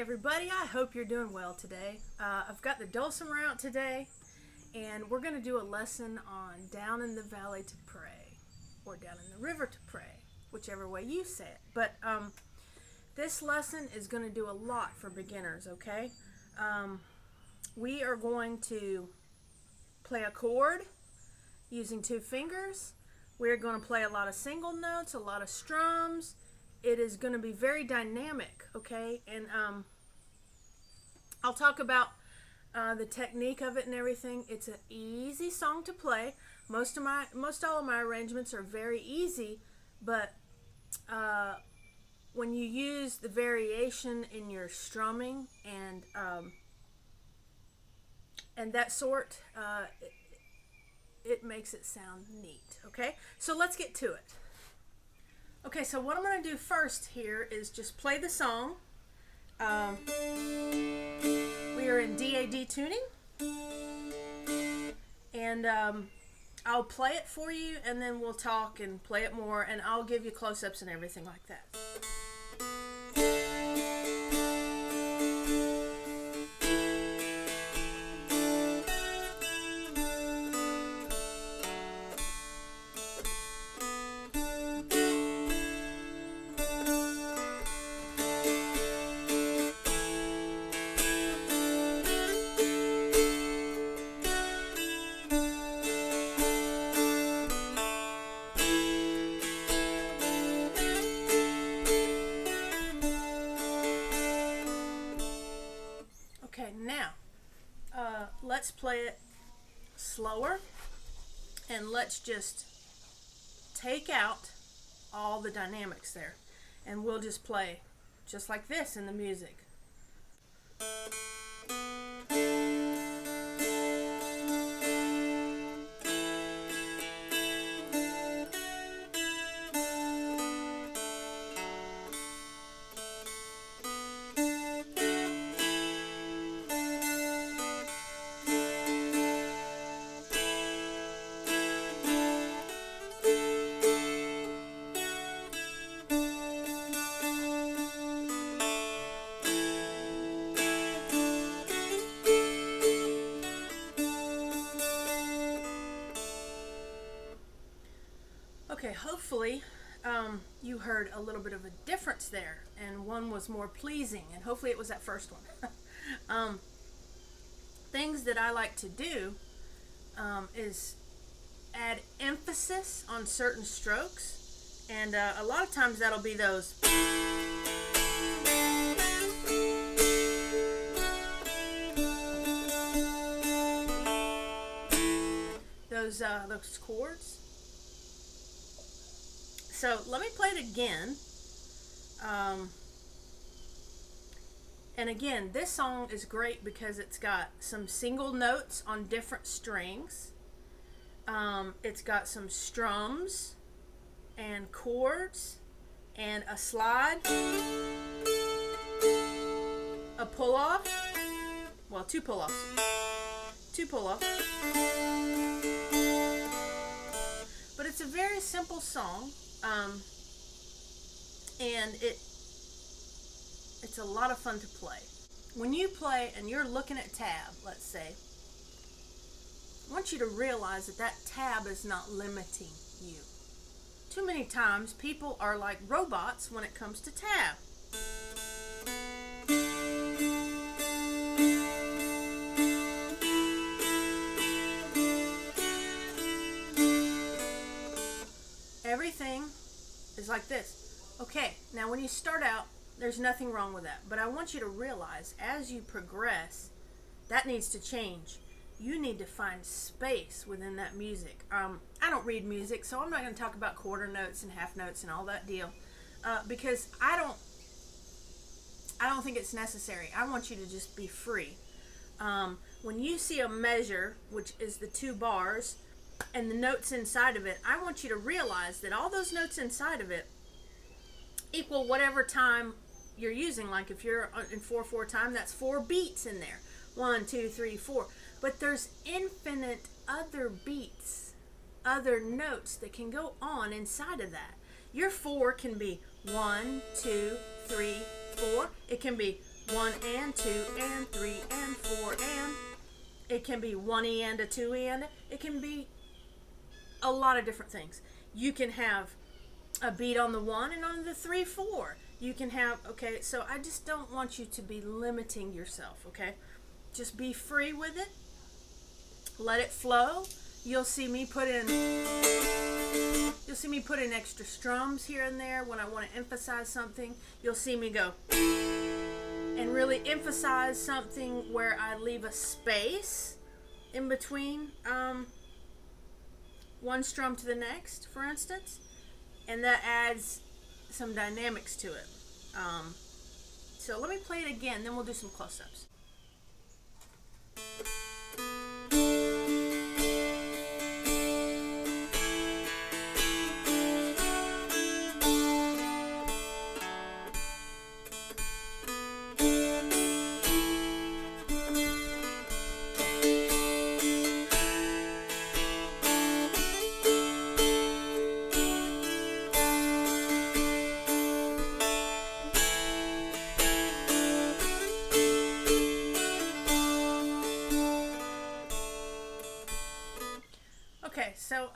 everybody, I hope you're doing well today. I've got the Dulcimer out today, and we're going to do a lesson on down in the valley to pray, or down in the river to pray, whichever way you say it. But this lesson is going to do a lot for beginners, okay? We are going to play a chord using 2 fingers. We're going to play a lot of single notes, a lot of strums. It is going to be very dynamic, okay? And I'll talk about the technique of it and everything. It's an easy song to play. Most all of my arrangements are very easy, but when you use the variation in your strumming and that sort, it makes it sound neat, okay? So let's get to it. Okay, so what I'm going to do first here is just play the song. We are in DAD tuning. And I'll play it for you, and then we'll talk and play it more, and I'll give you close-ups and everything like that. Okay, now let's play it slower, and let's just take out all the dynamics there, and we'll just play just like this in the music. Okay, hopefully you heard a little bit of a difference there, and one was more pleasing, and hopefully it was that first one. Things that I like to do is add emphasis on certain strokes, and a lot of times that'll be those chords. So let me play it again. And again, this song is great because it's got some single notes on different strings. It's got some strums and chords and a slide, a pull-off, well, 2 pull-offs, 2 pull-offs. But it's a very simple song. And it's a lot of fun to play. When you play and you're looking at tab, let's say, I want you to realize that that tab is not limiting you. Too many times people are like robots when it comes to tab. Everything is like this. Okay, now when you start out, there's nothing wrong with that. But I want you to realize as you progress, that needs to change. You need to find space within that music. I don't read music, so I'm not going to talk about quarter notes and half notes and all that deal, because I don't think it's necessary. I want you to just be free. When you see a measure, which is the 2 bars, and the notes inside of it, I want you to realize that all those notes inside of it equal whatever time you're using. Like if you're in 4/4 time, that's 4 beats in there. 1, 2, 3, 4. But there's infinite other beats, other notes that can go on inside of that. Your 4 can be 1, 2, 3, 4. It can be 1 and 2 and 3 and 4 and. It can be 1 and a 2 and. It can be a lot of different things. You can have a beat on the 1 and on the 3, 4. You can have, okay, so I just don't want you to be limiting yourself, okay? Just be free with it. Let it flow. You'll see me put in extra strums here and there when I want to emphasize something. You'll see me go and really emphasize something where I leave a space in between one strum to the next, for instance, and that adds some dynamics to it. So let me play it again, then we'll do some close-ups. Okay, so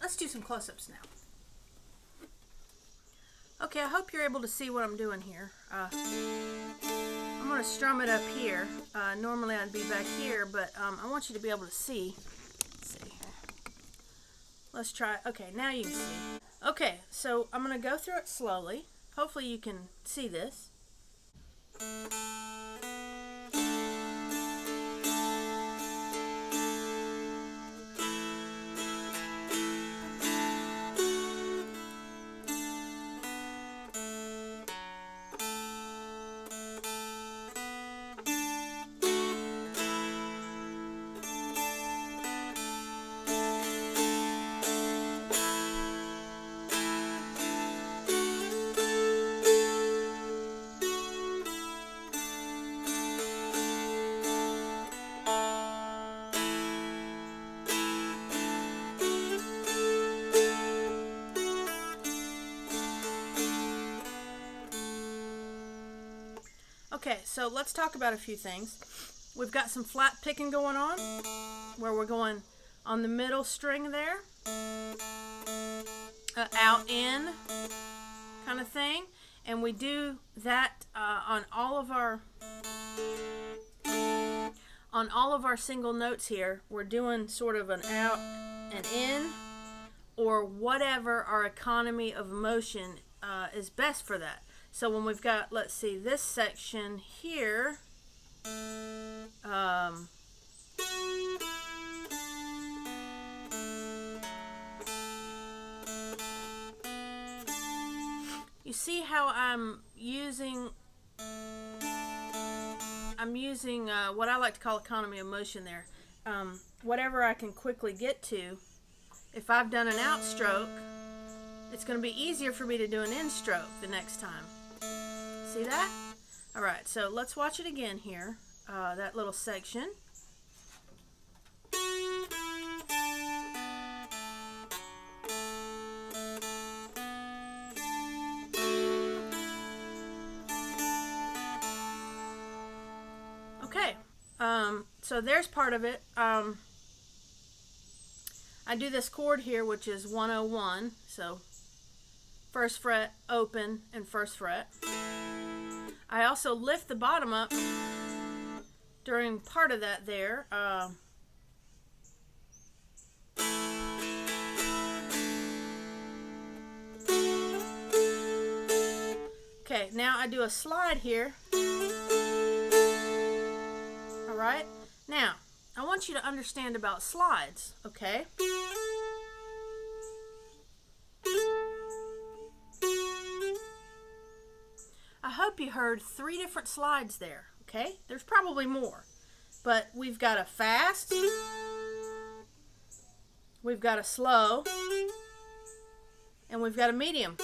let's do some close-ups now. Okay, I hope you're able to see what I'm doing here. I'm going to strum it up here. Normally I'd be back here, but I want you to be able to see. Let's see here. Let's try. Okay, now you can see. Okay, so I'm going to go through it slowly. Hopefully you can see this. Okay, so let's talk about a few things. We've got some flat picking going on, where we're going on the middle string there, out, in, kind of thing, and we do that on all of our single notes here. We're doing sort of an out and in, or whatever our economy of motion is best for that. So when we've got, let's see, this section here, you see how I'm using what I like to call economy of motion there. Whatever I can quickly get to. If I've done an out stroke, it's going to be easier for me to do an in stroke the next time. See that? Alright, so let's watch it again here, that little section. Okay, so there's part of it. I do this chord here, which is 101, so first fret, open, and first fret. I also lift the bottom up during part of that there. Okay, now I do a slide here. Alright, now I want you to understand about slides, okay? I hope you heard 3 different slides there, okay? There's probably more, but we've got a fast, we've got a slow, and we've got a medium.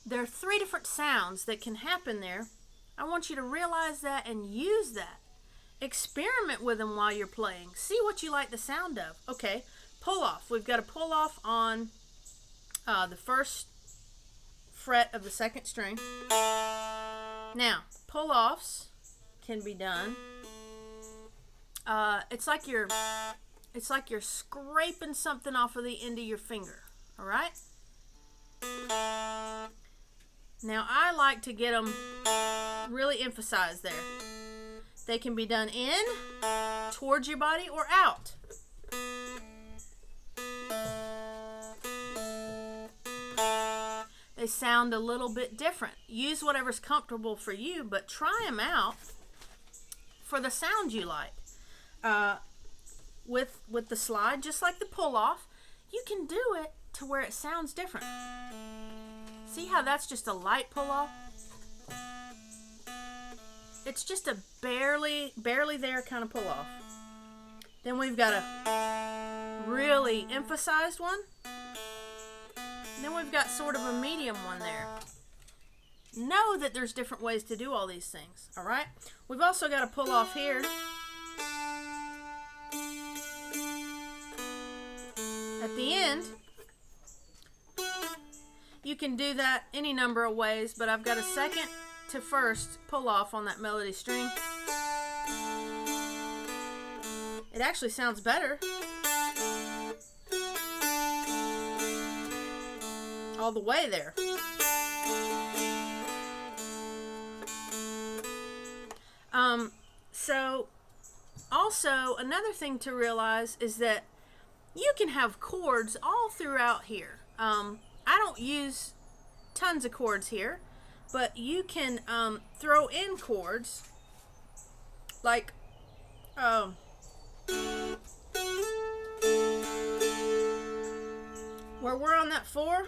There are 3 different sounds that can happen there. I want you to realize that and use that. Experiment with them while you're playing. See what you like the sound of. Okay, pull off. We've got a pull off on the first fret of the second string. Now, pull-offs can be done. It's like you're scraping something off of the end of your finger. All right. Now, I like to get them really emphasized there. They can be done in, towards your body, or out. They sound a little bit different. Use whatever's comfortable for you, but try them out for the sound you like. With the slide, just like the pull-off, you can do it to where it sounds different. See how that's just a light pull-off? It's just a barely there kind of pull-off. Then we've got a really emphasized one. And then we've got sort of a medium one there. Know that there's different ways to do all these things, all right? We've also got a pull-off here. At the end, you can do that any number of ways, but I've got a second to first pull off on that melody string. It actually sounds better. All the way there. So also another thing to realize is that you can have chords all throughout here. I don't use tons of chords here, but you can throw in chords like where we're on that 4.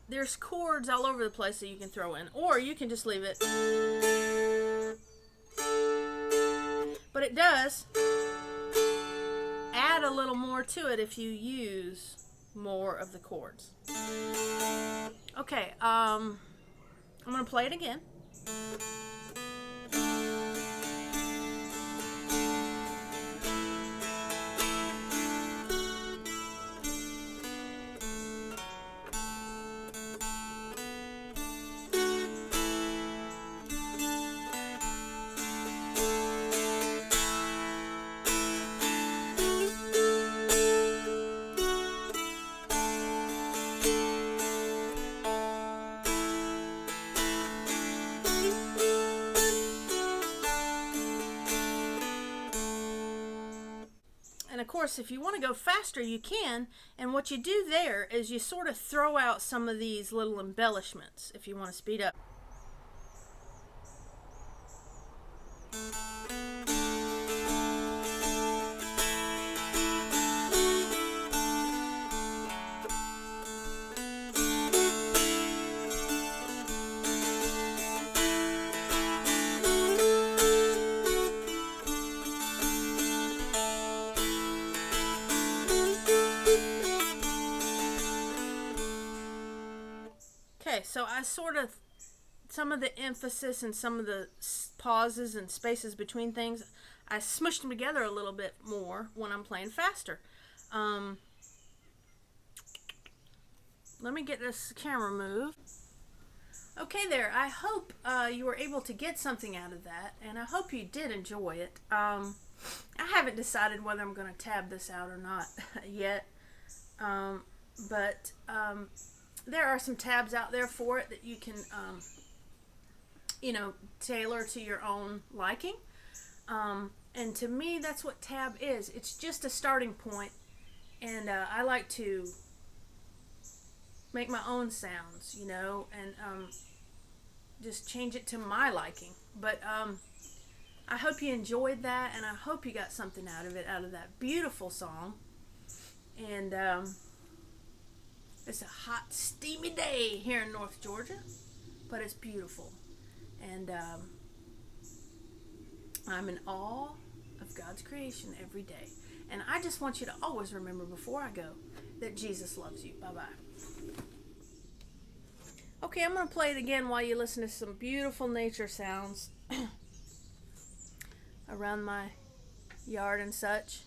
There's chords all over the place that you can throw in, or you can just leave it. But it does add a little more to it if you use more of the chords. Okay, I'm going to play it again. And of course, if you want to go faster, you can. And what you do there is you sort of throw out some of these little embellishments if you want to speed up. Okay, so I sort of, some of the emphasis and some of the pauses and spaces between things, I smushed them together a little bit more when I'm playing faster. Let me get this camera moved. Okay there, I hope you were able to get something out of that, and I hope you did enjoy it. I haven't decided whether I'm going to tab this out or not yet, but there are some tabs out there for it that you can, tailor to your own liking. And to me, that's what tab is. It's just a starting point, and I like to make my own sounds, and just change it to my liking. But I hope you enjoyed that, and I hope you got something out of it, out of that beautiful song. And it's a hot, steamy day here in North Georgia, but it's beautiful. And I'm in awe of God's creation every day. And I just want you to always remember before I go that Jesus loves you. Bye-bye. Okay, I'm going to play it again while you listen to some beautiful nature sounds around my yard and such.